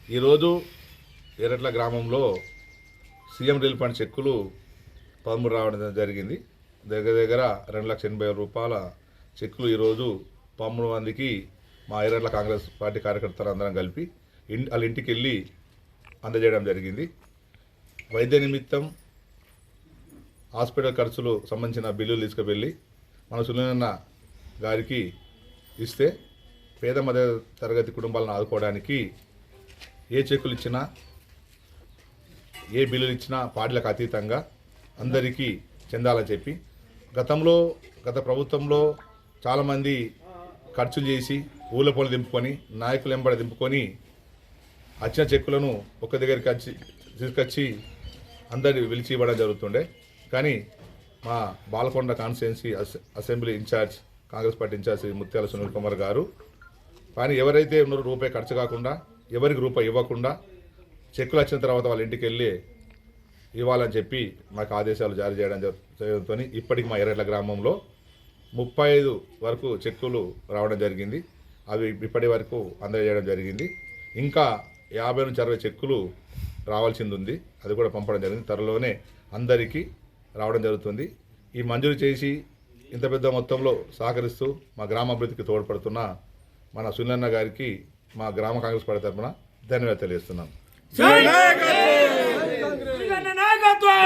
ఈరోజు ఎర్రట్ల గ్రామంలో CM relief fund చెక్కులు 13 రావడం జరిగింది. దగ్గర 2,80,000 రూపాయల చెక్కులు ఈరోజు 13 మందికి మా ఎర్రట్ల కాంగ్రెస్ పార్టీ కార్యకర్తలు అందరం కలిపి వాళ్ళ ఇంటికి వెళ్ళి అందజేయడం జరిగింది. వైద్య నిమిత్తం హాస్పిటల్ ఖర్చులు సంబంధించిన బిల్లులు తీసుకువెళ్ళి మన సునీలన్న గారికి ఇస్తే పేద మధ్య తరగతి కుటుంబాలను ఆదుకోవడానికి ఏ చెక్కులు ఇచ్చినా ఏ బిల్లులు ఇచ్చినా పార్టీలకు అతీతంగా అందరికీ చెందాలని చెప్పి గత ప్రభుత్వంలో చాలామంది ఖర్చులు చేసి ఊళ్ళ పొలు దింపుకొని నాయకులు వెంబడి దింపుకొని వచ్చిన చెక్కులను ఒక దగ్గరికి తీసుకొచ్చి అందరి పిలిచి ఇవ్వడం జరుగుతుండే. కానీ మా Balkonda constituency assembly incharge Congress party incharge Muthyala Sunil Kumar గారు కానీ ఎవరైతే ఉన్నారో రూపాయి ఖర్చు కాకుండా ఎవరికి రూపాయి ఇవ్వకుండా చెక్కులు వచ్చిన తర్వాత వాళ్ళ ఇంటికి వెళ్ళి ఇవ్వాలని చెప్పి మాకు ఆదేశాలు జారీ చేయడం జరుగుతూ ఇప్పటికి మా ఎర్రట్ల గ్రామంలో 35 వరకు చెక్కులు రావడం జరిగింది. అవి ఇప్పటి వరకు అందజేయడం జరిగింది. ఇంకా 50 నుంచి 60 చెక్కులు రావాల్సింది ఉంది. అది కూడా పంపడం జరిగింది. త్వరలోనే అందరికీ రావడం జరుగుతుంది. ఈ మంజూరు చేసి ఇంత పెద్ద మొత్తంలో సహకరిస్తూ మా గ్రామ అభివృద్ధికి తోడ్పడుతున్న మన సునీలన్న గారికి మా గ్రామ కాంగ్రెస్ పార్టీ తరఫున ధన్యవాదాలు తెలియజేస్తున్నాం. నాయకత్వం